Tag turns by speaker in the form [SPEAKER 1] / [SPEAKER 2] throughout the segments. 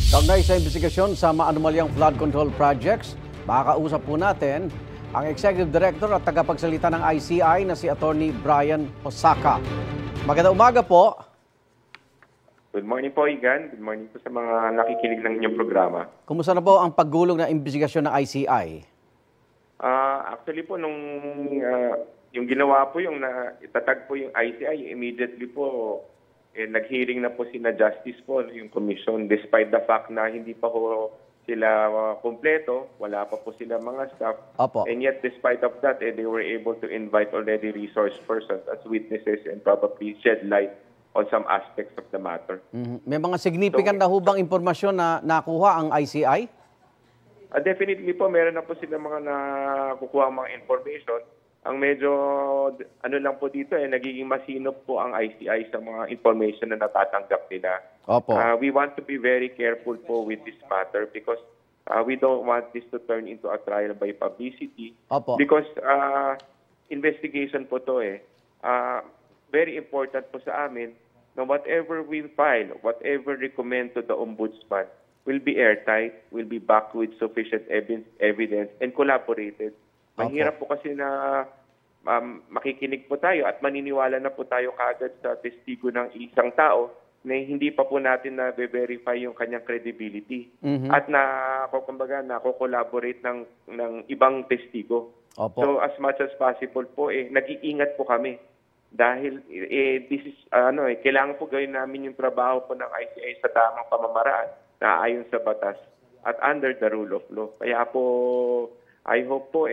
[SPEAKER 1] Kaugnay sa investigasyon sa maanumalyang flood control projects, makakausap po natin ang Executive Director at tagapagsalita ng ICI na si Attorney Brian Osaka. Magandang umaga po.
[SPEAKER 2] Good morning po, Igan. Good morning po sa mga nakikinig ng inyong programa.
[SPEAKER 1] Kumusta na po ang paggulong ng investigasyon ng ICI?
[SPEAKER 2] Actually po, yung ginawa po, yung itatag po yung ICI, immediately po, nag-hearing na po sina Justice po, yung commission, despite the fact na hindi pa po sila kompleto, wala pa po sila mga staff.
[SPEAKER 1] Opo.
[SPEAKER 2] And yet, despite of that, they were able to invite already resource persons as witnesses and probably shed light on some aspects of the matter.
[SPEAKER 1] May mga significant na hubang impormasyon na nakuha ang ICI?
[SPEAKER 2] Definitely po, meron na po sila mga nakukuha mga information. Ang medyo, lang po dito, nagiging masinop po ang ICI sa mga information na natatanggap nila.
[SPEAKER 1] Opo.
[SPEAKER 2] We want to be very careful po with this matter because we don't want this to turn into a trial by publicity.
[SPEAKER 1] Opo.
[SPEAKER 2] Because investigation po to very important po sa amin na whatever we file, whatever recommend to the Ombudsman will be airtight, will be backed with sufficient evidence and collaborated. Mahirap po kasi na makikinig po tayo at maniniwala na po tayo kaagad sa testigo ng isang tao na hindi pa po natin na-verify yung kanyang credibility. At nako-collaborate ng ibang testigo.
[SPEAKER 1] Opo.
[SPEAKER 2] So as much as possible po, nag-iingat po kami. Dahil this is, kailangan po gawin namin yung trabaho po ng ICI sa tamang pamamaraan na ayon sa batas at under the rule of law. Kaya po, I hope po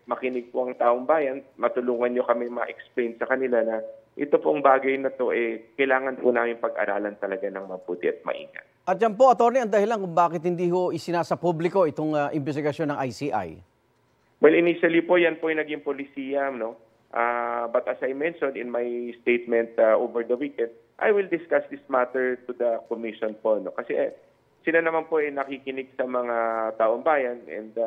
[SPEAKER 2] makinig po ang taong bayan, matulungan nyo kami ma-explain sa kanila na ito pong bagay na to kailangan po namin pag-aralan talaga ng mabuti at maingat.
[SPEAKER 1] At yan po, Attorney, ang dahilan kung bakit hindi ho isinasa publiko itong investigasyon ng ICI?
[SPEAKER 2] Well, initially po, yan po yung naging polisiya, no? But as I mentioned in my statement over the weekend, I will discuss this matter to the commission po, no? Kasi sila naman po nakikinig sa mga taong bayan and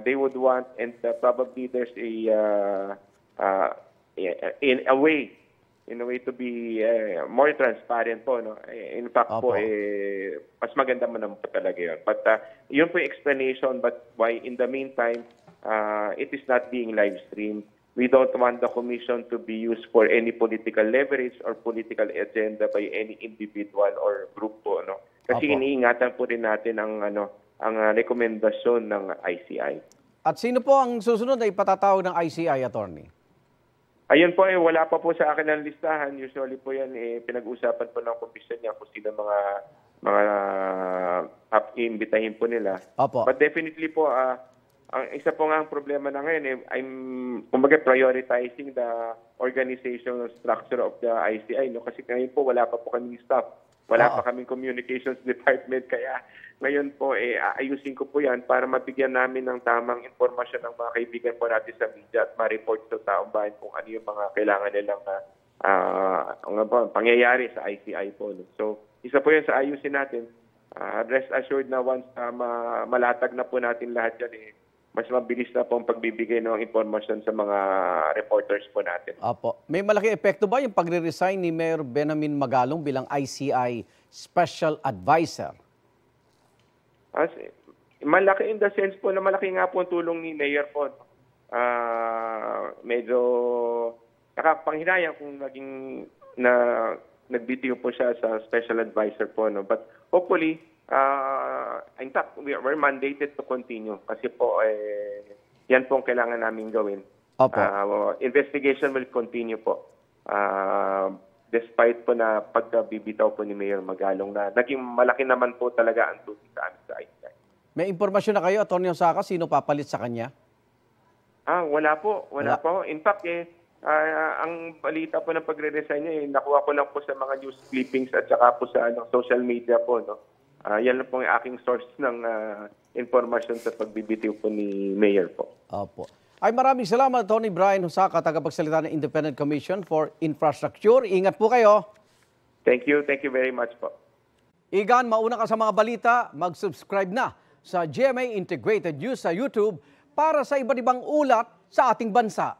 [SPEAKER 2] they would want, and probably there's in a way to be more transparent po, no? In fact po, mas maganda man naman po talaga yun. But yun po yung explanation, but why in the meantime, it is not being live streamed. We don't want the commission to be used for any political leverage or political agenda by any individual or group po, no? Kasi iniingatan po rin natin ang rekomendasyon ng ICI.
[SPEAKER 1] At sino po ang susunod na ipatatawag ng ICI, Attorney?
[SPEAKER 2] Ayun po, wala pa po sa akin ang listahan. Usually po yan, pinag-usapan po ng komisyon niya kung sino mga iimbitahin po nila.
[SPEAKER 1] Opo.
[SPEAKER 2] But definitely po, ang isa po nga ang problema na ngayon, I'm prioritizing the organizational structure of the ICI. No? Kasi ngayon po, wala pa po kaming staff. Wala pa kaming communications department. Kaya ngayon po, ayusin ko po yan para mabigyan namin ng tamang informasyon ng mga kaibigan po natin sa media at ma-report sa taong bayan kung ano yung mga kailangan nilang pangyayari sa ICI po. No? So, isa po yan sa ayusin natin. Rest assured na once malatag na po natin lahat yan, mas mabilis na po ang pagbibigay ng informasyon sa mga reporters po natin. Opo.
[SPEAKER 1] May malaking epekto ba yung pagre-resign ni Mayor Benamin Magalong bilang ICI Special Advisor?
[SPEAKER 2] Malaki in the sense po na malaki nga po ang tulong ni Mayor po. Medyo nakapanghinayang kung nagbitiw po siya sa Special Advisor po. No? But hopefully, in fact, we're mandated to continue kasi po yan po ang kailangan namin gawin.
[SPEAKER 1] Opo.
[SPEAKER 2] Investigation will continue po. Despite po na pagkabibitaw po ni Mayor Magalong na naging malaki naman po talaga ang tulong sa amin sa ICI.
[SPEAKER 1] May impormasyon na kayo, Atty. Osaka, sino papalit sa kanya?
[SPEAKER 2] Wala po. Wala po. In fact, ang balita po ng pagre-resign niya, nakuha ko lang po sa mga news clippings at saka po sa social media po, no? Yan lang po yung aking source ng informasyon sa pagbibitiw po ni Mayor po.
[SPEAKER 1] Opo. Ay maraming salamat, Atty. Brian Osaka, tagapagsalita ng Independent Commission for Infrastructure. Ingat po kayo.
[SPEAKER 2] Thank you. Thank you very much po.
[SPEAKER 1] Igan, mauna ka sa mga balita, mag-subscribe na sa GMA Integrated News sa YouTube para sa iba't ibang ulat sa ating bansa.